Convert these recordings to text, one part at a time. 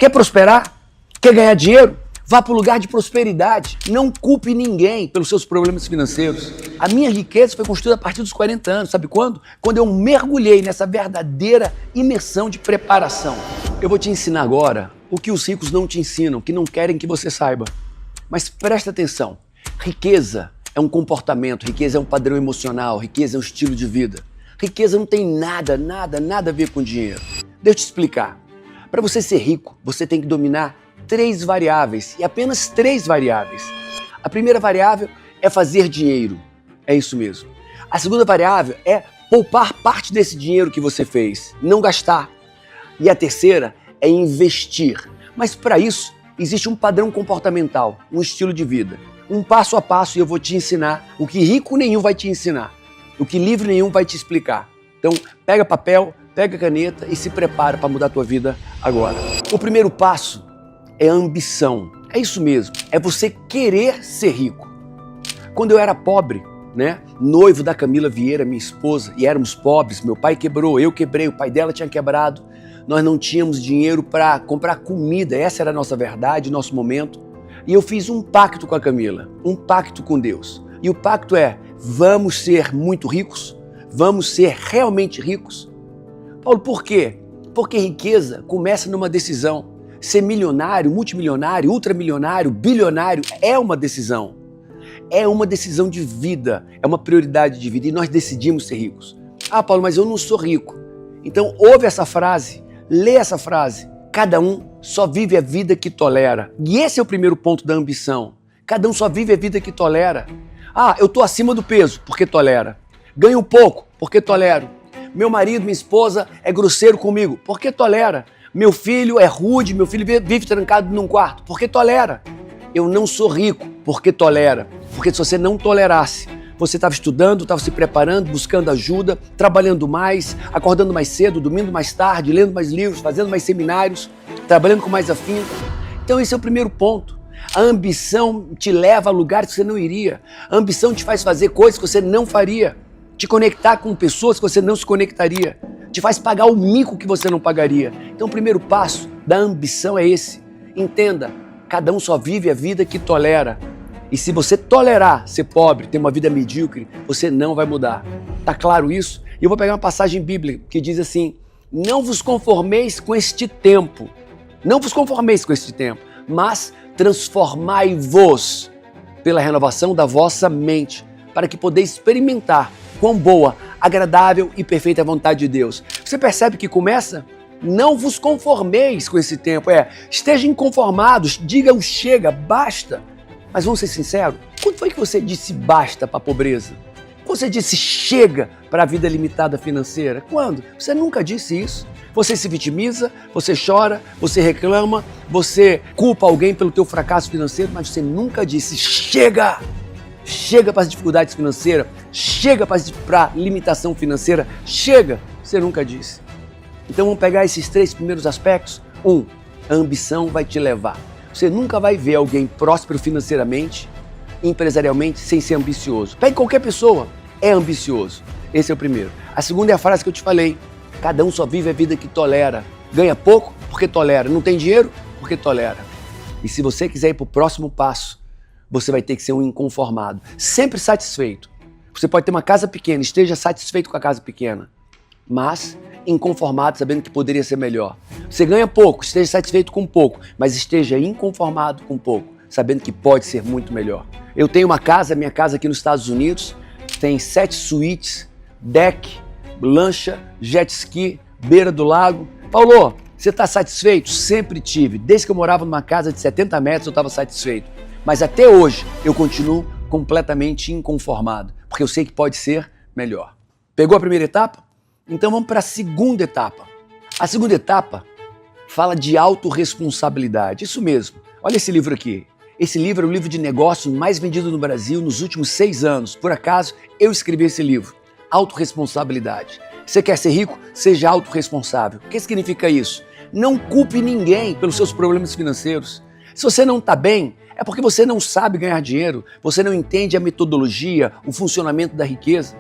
Quer prosperar? Quer ganhar dinheiro? Vá para o lugar de prosperidade. Não culpe ninguém pelos seus problemas financeiros. A minha riqueza foi construída a partir dos 40 anos. Sabe quando? Quando eu mergulhei nessa verdadeira imersão de preparação. Eu vou te ensinar agora o que os ricos não te ensinam, que não querem que você saiba. Mas presta atenção. Riqueza é um comportamento, riqueza é um padrão emocional, riqueza é um estilo de vida. Riqueza não tem nada a ver com dinheiro. Deixa eu te explicar. Para você ser rico, você tem que dominar 3 variáveis, e apenas 3 variáveis. A primeira variável é fazer dinheiro, é isso mesmo. A segunda variável é poupar parte desse dinheiro que você fez, não gastar. E a terceira é investir. Mas para isso, existe um padrão comportamental, um estilo de vida. Um passo a passo, e eu vou te ensinar o que rico nenhum vai te ensinar, o que livro nenhum vai te explicar. Então, pega papel, pega caneta e se prepara para mudar a tua vida agora. O primeiro passo é ambição. É isso mesmo, é você querer ser rico. Quando eu era pobre, noivo da Camila Vieira, minha esposa, e éramos pobres, meu pai quebrou, eu quebrei, o pai dela tinha quebrado, nós não tínhamos dinheiro para comprar comida, essa era a nossa verdade, nosso momento. E eu fiz um pacto com a Camila, um pacto com Deus. E o pacto é, vamos ser muito ricos? Vamos ser realmente ricos? Paulo, por quê? Porque riqueza começa numa decisão. Ser milionário, multimilionário, ultramilionário, bilionário é uma decisão. É uma decisão de vida, é uma prioridade de vida e nós decidimos ser ricos. Ah, Paulo, mas eu não sou rico. Então ouve essa frase, lê essa frase. Cada um só vive a vida que tolera. E esse é o primeiro ponto da ambição. Cada um só vive a vida que tolera. Ah, eu estou acima do peso, porque tolera. Ganho pouco, porque tolero. Meu marido, minha esposa é grosseiro comigo, porque tolera. Meu filho é rude, meu filho vive trancado num quarto, porque tolera. Eu não sou rico, porque tolera. Porque se você não tolerasse, você estava estudando, estava se preparando, buscando ajuda, trabalhando mais, acordando mais cedo, dormindo mais tarde, lendo mais livros, fazendo mais seminários, trabalhando com mais afinco. Então esse é o primeiro ponto. A ambição te leva a lugares que você não iria. A ambição te faz fazer coisas que você não faria. Te conectar com pessoas que você não se conectaria. Te faz pagar o mico que você não pagaria. Então o primeiro passo da ambição é esse. Entenda, cada um só vive a vida que tolera. E se você tolerar ser pobre, ter uma vida medíocre, você não vai mudar. Tá claro isso? E eu vou pegar uma passagem bíblica que diz assim, não vos conformeis com este tempo. Não vos conformeis com este tempo, mas transformai-vos pela renovação da vossa mente, para que podeis experimentar quão boa, agradável e perfeita é a vontade de Deus. Você percebe que começa? Não vos conformeis com esse tempo. Estejam inconformados, digam chega, basta. Mas vamos ser sinceros, quando foi que você disse basta para a pobreza? Quando você disse chega para a vida limitada financeira? Quando? Você nunca disse isso. Você se vitimiza, você chora, você reclama, você culpa alguém pelo teu fracasso financeiro, mas você nunca disse chega! Chega para as dificuldades financeiras, chega para a limitação financeira, chega! Você nunca disse. Então vamos pegar esses 3 primeiros aspectos. 1, a ambição vai te levar. Você nunca vai ver alguém próspero financeiramente, empresarialmente, sem ser ambicioso. Pegue qualquer pessoa, é ambicioso. Esse é o primeiro. A segunda é a frase que eu te falei. Cada um só vive a vida que tolera. Ganha pouco porque tolera. Não tem dinheiro porque tolera. E se você quiser ir para o próximo passo, você vai ter que ser um inconformado. Sempre satisfeito. Você pode ter uma casa pequena, esteja satisfeito com a casa pequena. Mas inconformado, sabendo que poderia ser melhor. Você ganha pouco, esteja satisfeito com pouco, mas esteja inconformado com pouco, sabendo que pode ser muito melhor. Eu tenho uma casa, minha casa aqui nos Estados Unidos, tem 7 suítes, deck, lancha, jet ski, beira do lago. Paulo, você está satisfeito? Sempre tive. Desde que eu morava numa casa de 70 metros, eu estava satisfeito. Mas até hoje, eu continuo completamente inconformado, porque eu sei que pode ser melhor. Pegou a primeira etapa? Então vamos para a segunda etapa. A segunda etapa fala de autorresponsabilidade. Isso mesmo. Olha esse livro aqui. Esse livro é o livro de negócios mais vendido no Brasil nos últimos 6 anos. Por acaso, eu escrevi esse livro. Autorresponsabilidade. Você quer ser rico? Seja autorresponsável. O que significa isso? Não culpe ninguém pelos seus problemas financeiros. Se você não está bem, é porque você não sabe ganhar dinheiro, você não entende a metodologia, o funcionamento da riqueza.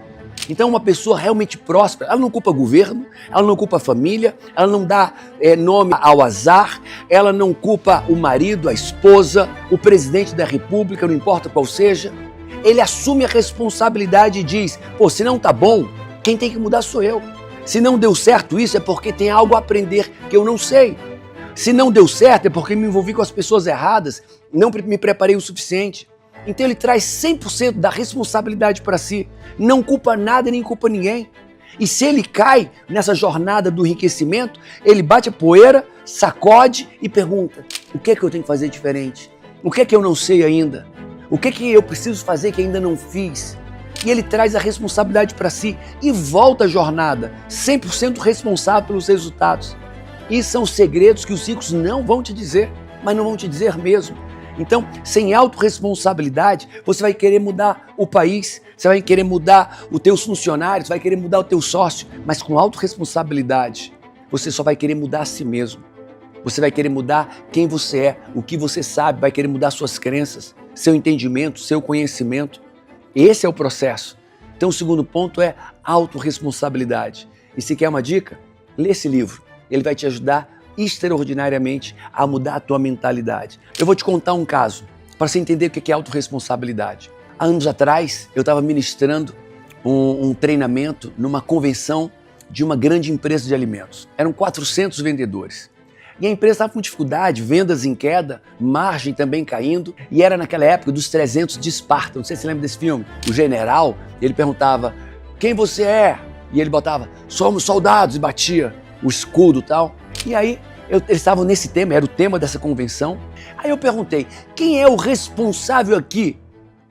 Então uma pessoa realmente próspera, ela não culpa governo, ela não culpa a família, ela não dá nome ao azar, ela não culpa o marido, a esposa, o presidente da república, não importa qual seja. Ele assume a responsabilidade e diz, pô, se não tá bom, quem tem que mudar sou eu. Se não deu certo isso é porque tem algo a aprender que eu não sei. Se não deu certo é porque me envolvi com as pessoas erradas, não me preparei o suficiente. Então ele traz 100% da responsabilidade para si, não culpa nada nem culpa ninguém. E se ele cai nessa jornada do enriquecimento, ele bate a poeira, sacode e pergunta, o que é que eu tenho que fazer diferente? O que é que eu não sei ainda? O que é que eu preciso fazer que ainda não fiz? E ele traz a responsabilidade para si e volta à jornada, 100% responsável pelos resultados. E são segredos que os ricos não vão te dizer, mas não vão te dizer mesmo. Então, sem autorresponsabilidade, você vai querer mudar o país, você vai querer mudar os teus funcionários, vai querer mudar o teu sócio, mas com autorresponsabilidade, você só vai querer mudar a si mesmo. Você vai querer mudar quem você é, o que você sabe, vai querer mudar suas crenças, seu entendimento, seu conhecimento. Esse é o processo. Então, o segundo ponto é autorresponsabilidade. E se quer uma dica, lê esse livro. Ele vai te ajudar extraordinariamente a mudar a tua mentalidade. Eu vou te contar um caso, para você entender o que é autorresponsabilidade. Há anos atrás, eu estava ministrando um treinamento numa convenção de uma grande empresa de alimentos. Eram 400 vendedores. E a empresa estava com dificuldade, vendas em queda, margem também caindo. E era naquela época dos 300 de Esparta. Não sei se você lembra desse filme. O general, ele perguntava, quem você é? E ele botava, somos soldados, e batia o escudo e tal. E aí, eles estavam nesse tema, era o tema dessa convenção. Aí eu perguntei, quem é o responsável aqui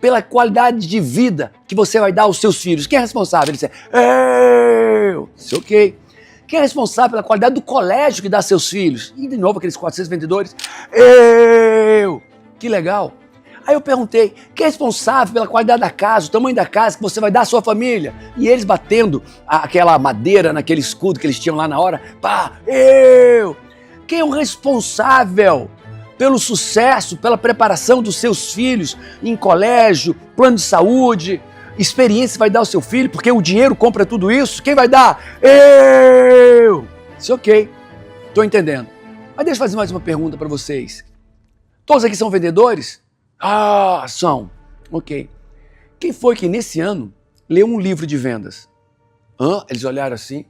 pela qualidade de vida que você vai dar aos seus filhos? Quem é responsável? Ele disse, eu. Disse, ok. Quem é responsável pela qualidade do colégio que dá aos seus filhos? E de novo aqueles 400 vendedores, eu. Que legal. Aí eu perguntei, quem é responsável pela qualidade da casa, o tamanho da casa que você vai dar à sua família? E eles batendo aquela madeira naquele escudo que eles tinham lá na hora, pá, eu! Quem é o responsável pelo sucesso, pela preparação dos seus filhos em colégio, plano de saúde, experiência vai dar ao seu filho, porque o dinheiro compra tudo isso? Quem vai dar? Eu! Isso ok, estou entendendo. Mas deixa eu fazer mais uma pergunta para vocês. Todos aqui são vendedores? Ah, são. Ok. Quem foi que nesse ano leu um livro de vendas? Eles olharam assim.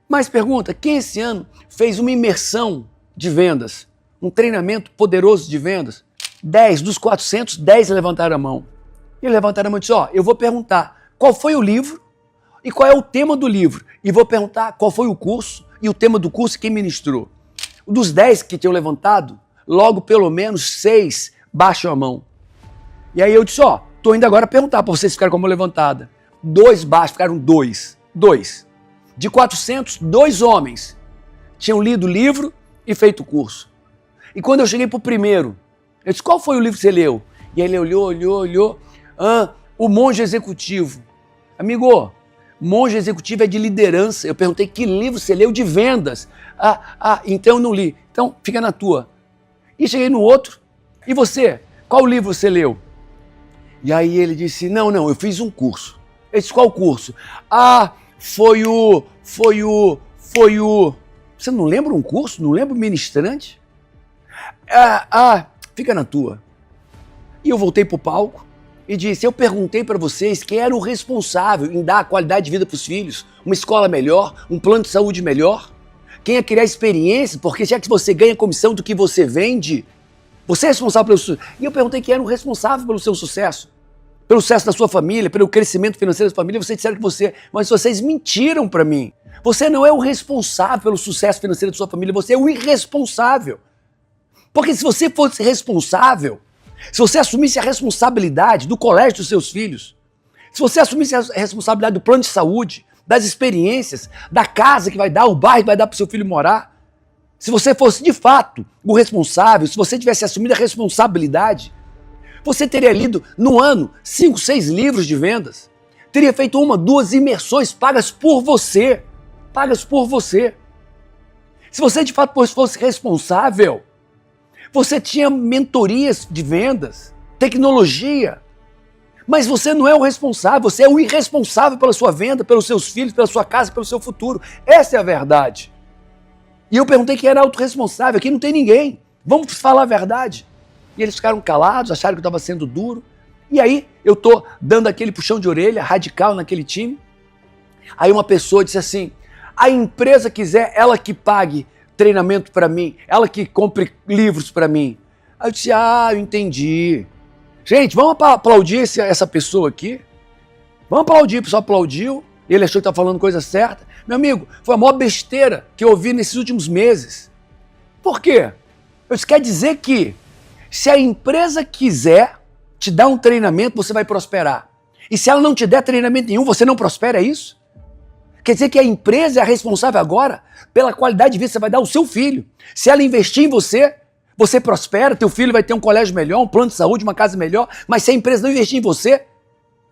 Mas pergunta, quem esse ano fez uma imersão de vendas? Um treinamento poderoso de vendas? 10 dos 400, 10 levantaram a mão. E levantaram a mão e disseram, eu vou perguntar qual foi o livro e qual é o tema do livro. E vou perguntar qual foi o curso e o tema do curso e quem ministrou. Dos 10 que tinham levantado, logo pelo menos 6 baixam a mão. E aí eu disse, tô indo agora perguntar para vocês ficarem com a mão levantada. 2 baixos, ficaram 2. 2. De 400, 2 homens tinham lido o livro e feito o curso. E quando eu cheguei pro primeiro, eu disse, qual foi o livro que você leu? E aí ele olhou. O Monge Executivo. Amigo, Monge Executivo é de liderança. Eu perguntei, que livro você leu de vendas? Então eu não li. Então fica na tua. E cheguei no outro. E você? Qual livro você leu? E aí ele disse, não, eu fiz um curso. Eu disse, qual curso? Foi o... Você não lembra um curso? Não lembra o ministrante? Fica na tua. E eu voltei pro palco e disse, eu perguntei para vocês quem era o responsável em dar a qualidade de vida para os filhos, uma escola melhor, um plano de saúde melhor, quem ia criar experiência, porque já que você ganha comissão do que você vende, você é responsável pelo sucesso. E eu perguntei quem era o responsável pelo seu sucesso, pelo sucesso da sua família, pelo crescimento financeiro da família. Vocês disseram que você... Mas vocês mentiram para mim. Você não é o responsável pelo sucesso financeiro da sua família, você é o irresponsável. Porque se você fosse responsável, se você assumisse a responsabilidade do colégio dos seus filhos, se você assumisse a responsabilidade do plano de saúde, das experiências, da casa que vai dar, o bairro que vai dar para o seu filho morar, se você fosse de fato o responsável, se você tivesse assumido a responsabilidade, você teria lido no ano 5, 6 livros de vendas, teria feito 1, 2 imersões pagas por você. Pagas por você. Se você de fato fosse responsável, você tinha mentorias de vendas, tecnologia. Mas você não é o responsável, você é o irresponsável pela sua venda, pelos seus filhos, pela sua casa, pelo seu futuro. Essa é a verdade. E eu perguntei quem era autorresponsável, aqui não tem ninguém. Vamos falar a verdade. E eles ficaram calados, acharam que eu estava sendo duro. E aí eu tô dando aquele puxão de orelha radical naquele time. Aí uma pessoa disse assim, a empresa quiser, ela que pague treinamento para mim, ela que compre livros para mim. Aí eu disse, eu entendi. Gente, vamos aplaudir essa pessoa aqui? Vamos aplaudir, o pessoal aplaudiu, ele achou que estava falando coisa certa. Meu amigo, foi a maior besteira que eu ouvi nesses últimos meses. Por quê? Isso quer dizer que se a empresa quiser te dar um treinamento, você vai prosperar. E se ela não te der treinamento nenhum, você não prospera, é isso? Quer dizer que a empresa é a responsável agora pela qualidade de vida que você vai dar ao seu filho. Se ela investir em você, você prospera, teu filho vai ter um colégio melhor, um plano de saúde, uma casa melhor, mas se a empresa não investir em você,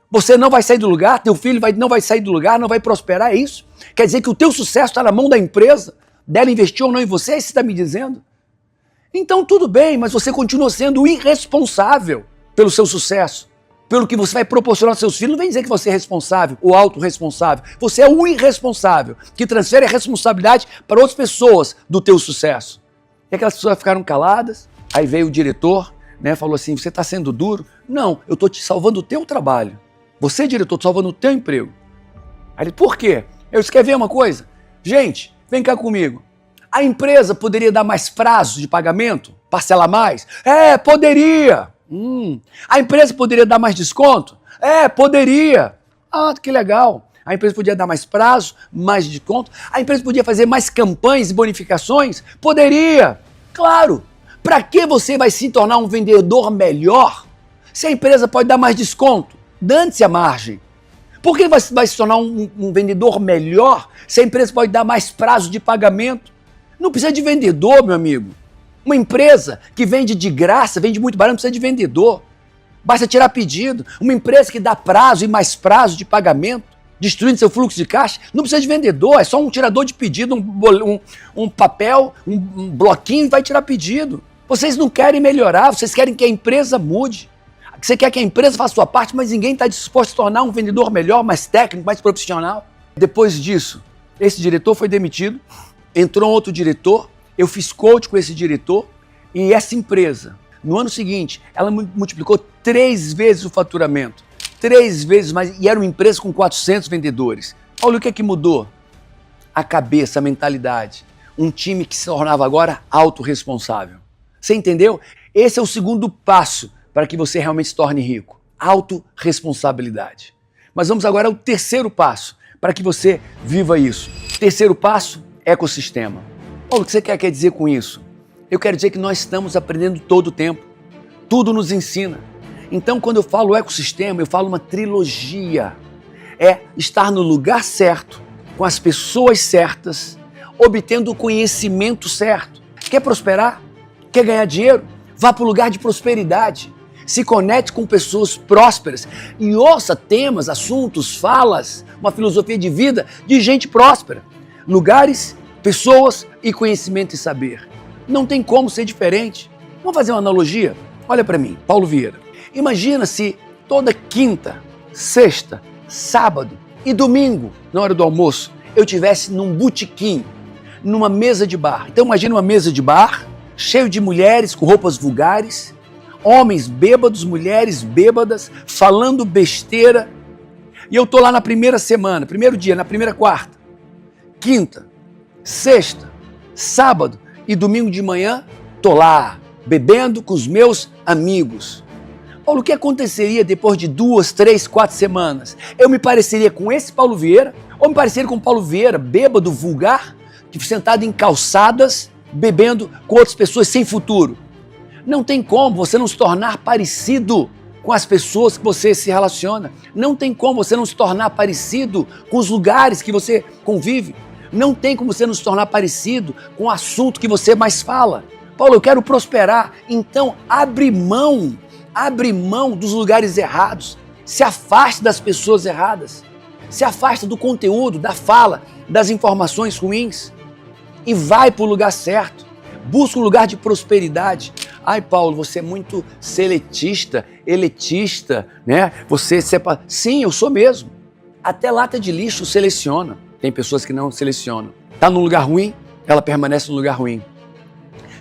você não vai sair do lugar, teu filho não vai sair do lugar, não vai prosperar, é isso? Quer dizer que o teu sucesso está na mão da empresa, dela investir ou não em você, é isso que você está me dizendo? Então tudo bem, mas você continua sendo irresponsável pelo seu sucesso, pelo que você vai proporcionar aos seus filhos. Não vem dizer que você é responsável ou autorresponsável. Você é o irresponsável, que transfere a responsabilidade para outras pessoas do teu sucesso. E aquelas pessoas ficaram caladas, aí veio o diretor, falou assim, você está sendo duro? Não, eu estou te salvando o teu trabalho. Você, diretor, estou salvando o teu emprego. Aí ele, por quê? Eu disse, quer ver uma coisa? Gente, vem cá comigo. A empresa poderia dar mais prazo de pagamento? Parcelar mais? Poderia. A empresa poderia dar mais desconto? Poderia. Que legal. A empresa podia dar mais prazo, mais desconto? A empresa podia fazer mais campanhas e bonificações? Poderia. Claro. Para que você vai se tornar um vendedor melhor se a empresa pode dar mais desconto? Dane-se a margem. Por que vai se tornar um vendedor melhor se a empresa pode dar mais prazo de pagamento? Não precisa de vendedor, meu amigo. Uma empresa que vende de graça, vende muito barato, não precisa de vendedor. Basta tirar pedido. Uma empresa que dá prazo e mais prazo de pagamento, destruindo seu fluxo de caixa, não precisa de vendedor, é só um tirador de pedido, um papel, um bloquinho e vai tirar pedido. Vocês não querem melhorar, vocês querem que a empresa mude. Você quer que a empresa faça a sua parte, mas ninguém está disposto a tornar um vendedor melhor, mais técnico, mais profissional. Depois disso, esse diretor foi demitido, entrou um outro diretor, eu fiz coach com esse diretor e essa empresa, no ano seguinte, ela multiplicou 3 vezes o faturamento, 3 vezes mais, e era uma empresa com 400 vendedores. Olha o que é que mudou. A cabeça, a mentalidade. Um time que se tornava agora autorresponsável. Você entendeu? Esse é o segundo passo para que você realmente se torne rico. Autorresponsabilidade. Mas vamos agora ao terceiro passo, para que você viva isso. Terceiro passo, ecossistema. Paulo, o que você quer dizer com isso? Eu quero dizer que nós estamos aprendendo todo o tempo. Tudo nos ensina. Então, quando eu falo ecossistema, eu falo uma trilogia. É estar no lugar certo, com as pessoas certas, obtendo o conhecimento certo. Quer prosperar? Quer ganhar dinheiro? Vá para o lugar de prosperidade. Se conecte com pessoas prósperas e ouça temas, assuntos, falas, uma filosofia de vida de gente próspera. Lugares, pessoas e conhecimento e saber. Não tem como ser diferente. Vamos fazer uma analogia? Olha para mim, Paulo Vieira. Imagina se toda quinta, sexta, sábado e domingo, na hora do almoço, eu estivesse num botequim, numa mesa de bar. Então imagina uma mesa de bar, cheio de mulheres com roupas vulgares, homens bêbados, mulheres bêbadas, falando besteira. E eu tô lá na primeira semana, primeiro dia, na primeira quarta, quinta, sexta, sábado e domingo de manhã, tô lá, bebendo com os meus amigos. Paulo, o que aconteceria depois de 2, 3, 4 semanas? Eu me pareceria com esse Paulo Vieira ou me pareceria com Paulo Vieira, bêbado, vulgar, sentado em calçadas, bebendo com outras pessoas sem futuro? Não tem como você não se tornar parecido com as pessoas que você se relaciona. Não tem como você não se tornar parecido com os lugares que você convive. Não tem como você não se tornar parecido com o assunto que você mais fala. Paulo, eu quero prosperar, então abre mão dos lugares errados. Se afaste das pessoas erradas. Se afasta do conteúdo, da fala, das informações ruins. E vai para o lugar certo. Busca um lugar de prosperidade. Ai, Paulo, você é muito seletista, elitista, né? Você separa. Sim, eu sou mesmo. Até lata de lixo seleciona. Tem pessoas que não selecionam. Tá num lugar ruim, ela permanece no lugar ruim.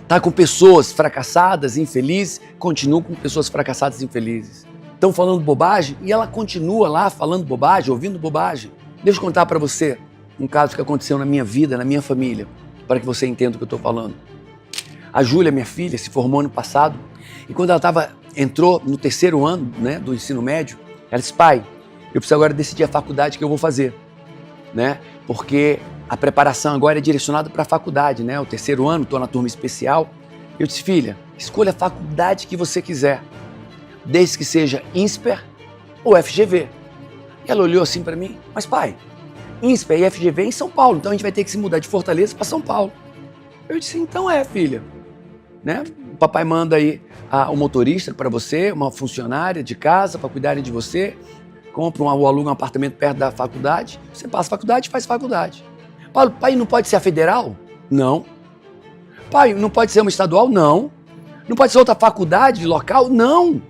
Tá com pessoas fracassadas, infelizes, continua com pessoas fracassadas, infelizes. Estão falando bobagem e ela continua lá falando bobagem, ouvindo bobagem. Deixa eu contar para você um caso que aconteceu na minha vida, na minha família, para que você entenda o que eu estou falando. A Júlia, minha filha, se formou ano passado e quando ela entrou no 3º ano, né, do ensino médio, ela disse: pai, eu preciso agora decidir a faculdade que eu vou fazer, né? Porque a preparação agora é direcionada para a faculdade, né? O 3º ano, estou na turma especial. Eu disse: filha, escolha a faculdade que você quiser, desde que seja INSPER ou FGV. E ela olhou assim para mim: mas pai, INSPER e FGV é em São Paulo, então a gente vai ter que se mudar de Fortaleza para São Paulo. Eu disse: então filha, né? O papai manda aí o motorista para você, uma funcionária de casa para cuidarem de você, compra ou aluga um apartamento perto da faculdade, você passa a faculdade e faz faculdade. Paulo, pai, não pode ser a federal? Não. Pai, não pode ser uma estadual? Não. Não pode ser outra faculdade local? Não.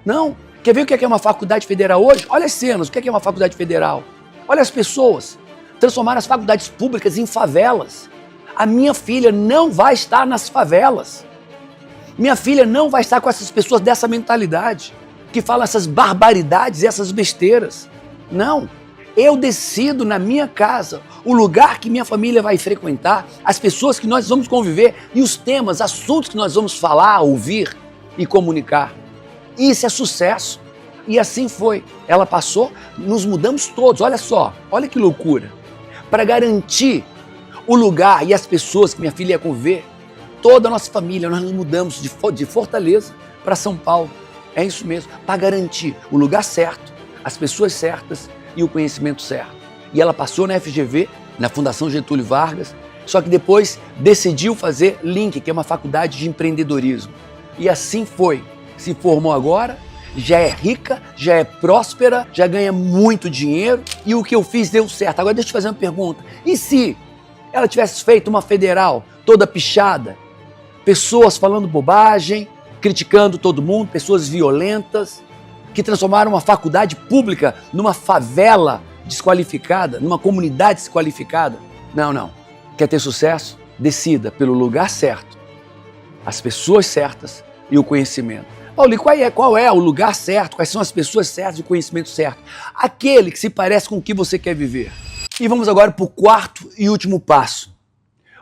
Não. Quer ver o que é uma faculdade federal hoje? Olha as cenas, o que é uma faculdade federal? Olha as pessoas. Transformaram as faculdades públicas em favelas. A minha filha não vai estar nas favelas. Minha filha não vai estar com essas pessoas dessa mentalidade, que falam essas barbaridades e essas besteiras. Não. Eu decido na minha casa o lugar que minha família vai frequentar, as pessoas que nós vamos conviver e os temas, assuntos que nós vamos falar, ouvir e comunicar. Isso é sucesso. E assim foi. Ela passou, nos mudamos todos. Olha só, olha que loucura. Para garantir o lugar e as pessoas que minha filha ia conviver, toda a nossa família, nós nos mudamos de Fortaleza para São Paulo. É isso mesmo, para garantir o lugar certo, as pessoas certas e o conhecimento certo. E ela passou na FGV, na Fundação Getúlio Vargas, só que depois decidiu fazer Link, que é uma faculdade de empreendedorismo. E assim foi. Se formou agora, já é rica, já é próspera, já ganha muito dinheiro e o que eu fiz deu certo. Agora deixa eu te fazer uma pergunta. E se ela tivesse feito uma federal toda pichada, pessoas falando bobagem, criticando todo mundo, pessoas violentas, que transformaram uma faculdade pública numa favela desqualificada, numa comunidade desqualificada? Não, não. Quer ter sucesso? Decida pelo lugar certo, as pessoas certas e o conhecimento. Paulo, e qual é o lugar certo? Quais são as pessoas certas e o conhecimento certo? Aquele que se parece com o que você quer viver. E vamos agora para o 4º e último passo.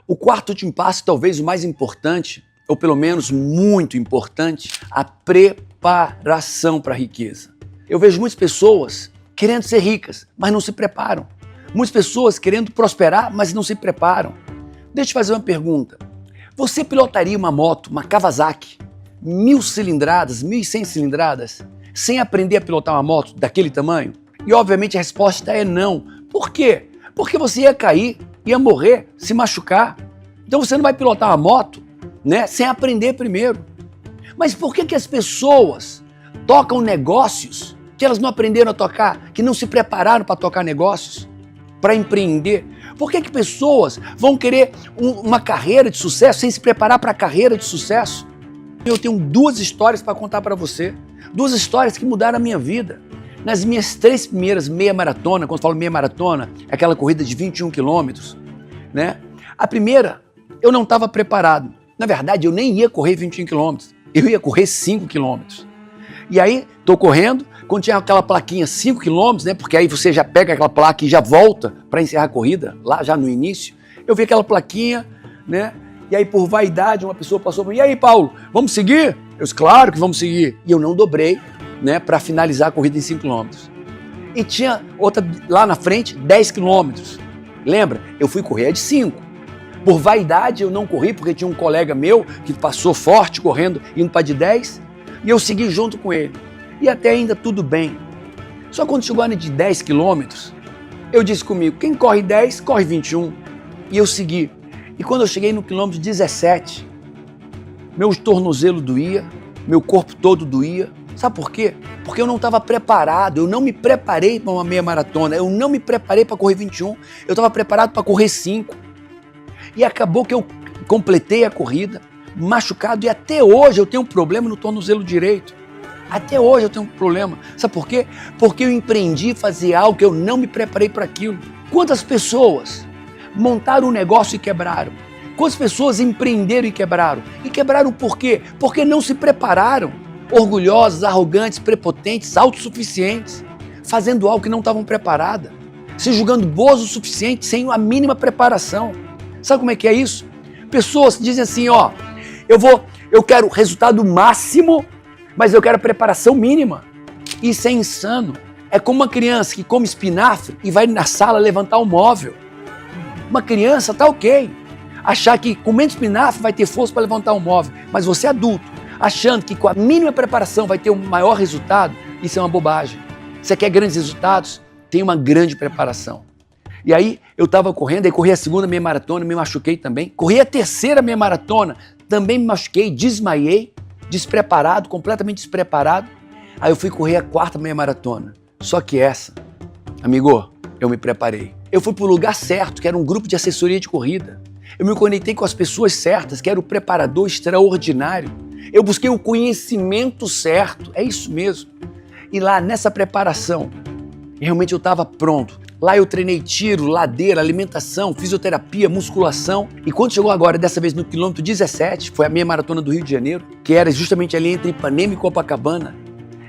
O 4º e último passo, talvez o mais importante, ou pelo menos muito importante, a preparação para a riqueza. Eu vejo muitas pessoas querendo ser ricas, mas não se preparam. Muitas pessoas querendo prosperar, mas não se preparam. Deixa eu te fazer uma pergunta. Você pilotaria uma moto, uma Kawasaki, 1000 cilindradas, 1100 cilindradas, sem aprender a pilotar uma moto daquele tamanho? E obviamente a resposta é não. Por quê? Porque você ia cair, ia morrer, se machucar. Então você não vai pilotar uma moto, né, sem aprender primeiro. Mas por que as pessoas tocam negócios que elas não aprenderam a tocar, que não se prepararam para tocar negócios, para empreender? Por que pessoas vão querer uma carreira de sucesso sem se preparar para a carreira de sucesso? Eu tenho 2 histórias para contar para você, 2 histórias que mudaram a minha vida. Nas minhas 3 primeiras meia maratona, quando eu falo meia maratona, é aquela corrida de 21 quilômetros, né? A primeira, eu não estava preparado. Na verdade, eu nem ia correr 21 quilômetros, eu ia correr 5 quilômetros. E aí, estou correndo, quando tinha aquela plaquinha 5 quilômetros, né? Porque aí você já pega aquela placa e já volta para encerrar a corrida, lá já no início. Eu vi aquela plaquinha, né? E aí, por vaidade, uma pessoa passou por mim: e aí, Paulo, vamos seguir? Eu disse: claro que vamos seguir. E eu não dobrei, né, para finalizar a corrida em 5 quilômetros. E tinha outra lá na frente, 10 quilômetros. Lembra? Eu fui correr a de 5. Por vaidade eu não corri, porque tinha um colega meu que passou forte correndo, indo para de 10, e eu segui junto com ele. E até ainda tudo bem. Só quando chegou a de 10 quilômetros, eu disse comigo: quem corre 10, corre 21. E eu segui. E quando eu cheguei no quilômetro 17, meu tornozelo doía, meu corpo todo doía. Sabe por quê? Porque eu não estava preparado, eu não me preparei para uma meia maratona, eu não me preparei para correr 21, eu estava preparado para correr 5. E acabou que eu completei a corrida, machucado, e até hoje eu tenho um problema no tornozelo direito. Até hoje eu tenho um problema. Sabe por quê? Porque eu empreendi fazer algo que eu não me preparei para aquilo. Quantas pessoas montaram um negócio e quebraram? Quantas pessoas empreenderam e quebraram? E quebraram por quê? Porque não se prepararam. Orgulhosos, arrogantes, prepotentes, autossuficientes, fazendo algo que não estavam preparadas, se julgando boas o suficiente, sem a mínima preparação. Sabe como é que é isso? Pessoas dizem assim, ó, eu quero resultado máximo, mas eu quero preparação mínima. Isso é insano. É como uma criança que come espinafre e vai na sala levantar um móvel. Uma criança tá ok. Achar que comendo espinafre vai ter força para levantar um móvel. Mas você adulto, achando que com a mínima preparação vai ter um maior resultado, isso é uma bobagem. Você quer grandes resultados? Tem uma grande preparação. E aí eu estava correndo, aí corri a segunda meia maratona, me machuquei também. Corri a terceira meia maratona, também me machuquei, desmaiei, despreparado, completamente despreparado. Aí eu fui correr a quarta meia maratona. Só que essa, amigo, eu me preparei. Eu fui para o lugar certo, que era um grupo de assessoria de corrida. Eu me conectei com as pessoas certas, que era o preparador extraordinário. Eu busquei o conhecimento certo, é isso mesmo. E lá nessa preparação, realmente eu estava pronto. Lá eu treinei tiro, ladeira, alimentação, fisioterapia, musculação. E quando chegou agora, dessa vez no quilômetro 17, foi a meia maratona do Rio de Janeiro, que era justamente ali entre Ipanema e Copacabana,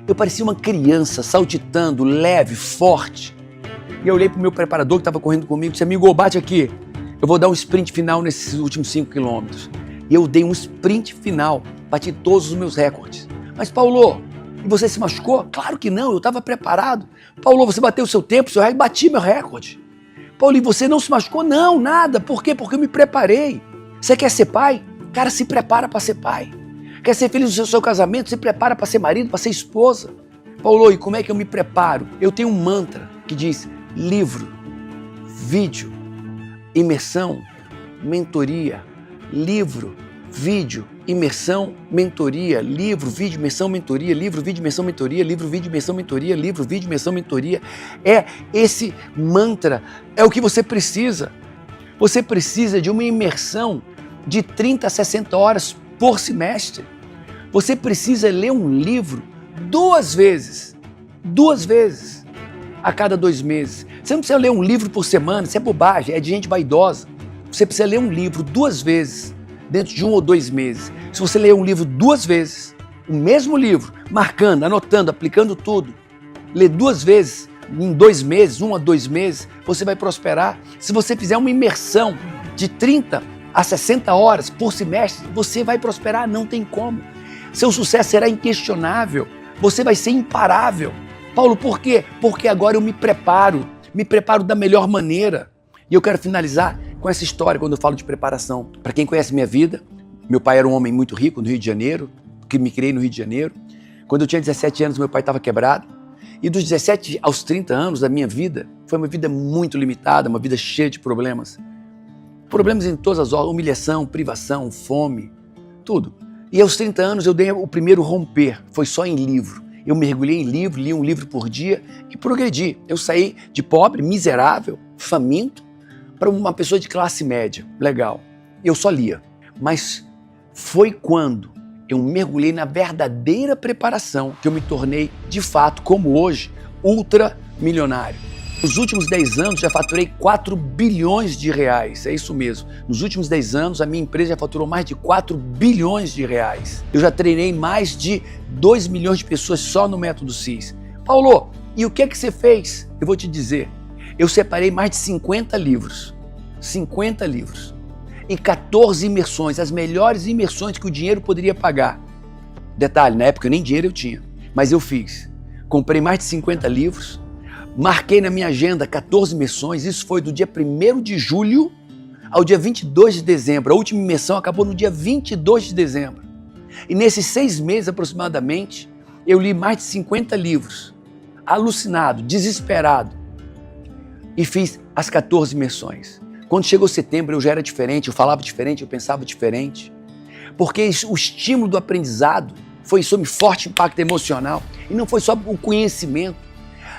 eu parecia uma criança, saltitando, leve, forte. E eu olhei pro meu preparador que estava correndo comigo e disse, amigo, bate aqui. Eu vou dar um sprint final nesses últimos 5 quilômetros. E eu dei um sprint final, bati todos os meus recordes. Mas Paulo, e você se machucou? Claro que não, eu estava preparado. Paulo, você bateu o seu tempo, seu recorde, bati meu recorde. Paulo, e você não se machucou? Não, nada. Por quê? Porque eu me preparei. Você quer ser pai? Cara, se prepara para ser pai. Quer ser feliz no seu casamento? Se prepara para ser marido, para ser esposa. Paulo, e como é que eu me preparo? Eu tenho um mantra que diz livro, vídeo, imersão, mentoria, livro, vídeo, imersão, mentoria, livro, vídeo, imersão, mentoria, livro, vídeo, imersão, mentoria, livro, vídeo, imersão, mentoria, livro, vídeo, imersão, mentoria. É esse mantra, é o que você precisa. Você precisa de uma imersão de 30 a 60 horas por semestre. Você precisa ler um livro 2 vezes a cada 2 meses. Você não precisa ler um livro por semana, isso é bobagem, é de gente vaidosa. Você precisa ler um livro 2 vezes dentro de 1 ou 2 meses. Se você ler um livro 2 vezes, o mesmo livro, marcando, anotando, aplicando tudo, ler 2 vezes em 2 meses, 1 a 2 meses, você vai prosperar. Se você fizer uma imersão de 30 a 60 horas por semestre, você vai prosperar, não tem como. Seu sucesso será inquestionável, você vai ser imparável. Paulo, por quê? Porque agora eu me preparo da melhor maneira. E eu quero finalizar com essa história quando eu falo de preparação. Para quem conhece minha vida, meu pai era um homem muito rico no Rio de Janeiro, que me criei no Rio de Janeiro. Quando eu tinha 17 anos, meu pai estava quebrado. E dos 17 aos 30 anos da minha vida, foi uma vida muito limitada, uma vida cheia de problemas. Problemas em todas as ordens, humilhação, privação, fome, tudo. E aos 30 anos eu dei o primeiro romper, foi só em livro. Eu mergulhei em livro, li um livro por dia e progredi. Eu saí de pobre, miserável, faminto, para uma pessoa de classe média. Legal. Eu só lia. Mas foi quando eu mergulhei na verdadeira preparação que eu me tornei, de fato, como hoje, ultramilionário. Nos últimos 10 anos já faturei 4 bilhões de reais, é isso mesmo. Nos últimos 10 anos a minha empresa já faturou mais de 4 bilhões de reais. Eu já treinei mais de 2 milhões de pessoas só no Método CIS. Paulo, e o que é que você fez? Eu vou te dizer, eu separei mais de 50 livros e 14 imersões, as melhores imersões que o dinheiro poderia pagar. Detalhe, na época nem dinheiro eu tinha, mas eu fiz. Comprei mais de 50 livros, marquei na minha agenda 14 imersões, isso foi do dia 1º de julho ao dia 22 de dezembro. A última imersão acabou no dia 22 de dezembro. E nesses 6 meses aproximadamente, eu li mais de 50 livros, alucinado, desesperado, e fiz as 14 imersões. Quando chegou setembro eu já era diferente, eu falava diferente, eu pensava diferente, porque o estímulo do aprendizado foi sobre forte impacto emocional e não foi só o conhecimento.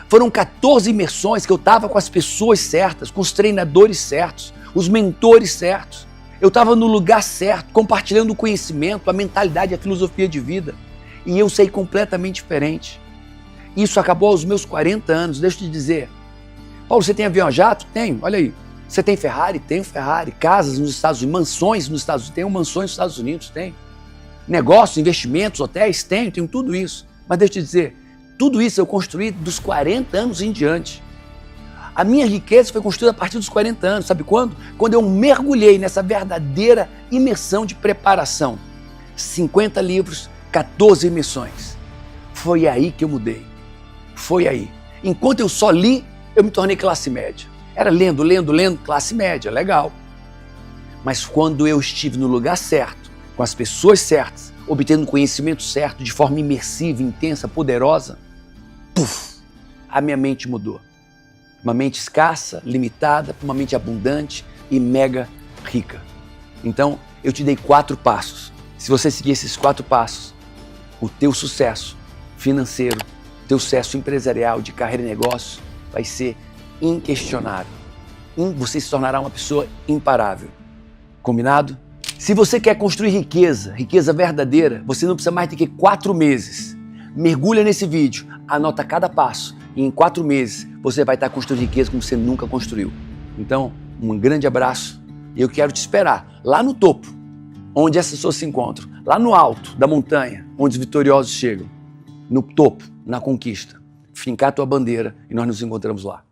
Foram 14 imersões que eu estava com as pessoas certas, com os treinadores certos, os mentores certos. Eu estava no lugar certo, compartilhando o conhecimento, a mentalidade, a filosofia de vida. E eu saí completamente diferente. Isso acabou aos meus 40 anos, deixa eu te dizer. Paulo, você tem avião a jato? Tenho, olha aí. Você tem Ferrari? Tenho Ferrari. Casas nos Estados Unidos, mansões nos Estados Unidos? Tenho mansões nos Estados Unidos? Tenho. Negócios, investimentos, hotéis? Tenho tudo isso. Mas deixa eu te dizer, tudo isso eu construí dos 40 anos em diante. A minha riqueza foi construída a partir dos 40 anos, sabe quando? Quando eu mergulhei nessa verdadeira imersão de preparação. 50 livros, 14 missões. Foi aí que eu mudei. Foi aí. Enquanto eu só li, eu me tornei classe média. Era lendo, classe média, legal. Mas quando eu estive no lugar certo, com as pessoas certas, obtendo conhecimento certo, de forma imersiva, intensa, poderosa, a minha mente mudou. Uma mente escassa, limitada, para uma mente abundante e mega rica. Então, eu te dei 4 passos. Se você seguir esses 4 passos, o teu sucesso financeiro, teu sucesso empresarial, de carreira e negócio, vai ser inquestionável. Você se tornará uma pessoa imparável. Combinado? Se você quer construir riqueza, riqueza verdadeira, você não precisa mais do que 4 meses. Mergulha nesse vídeo, anota cada passo e em 4 meses você vai estar construindo riqueza como você nunca construiu. Então, um grande abraço e eu quero te esperar lá no topo, onde essas pessoas se encontram, lá no alto da montanha, onde os vitoriosos chegam, no topo, na conquista. Fincar a tua bandeira e nós nos encontramos lá.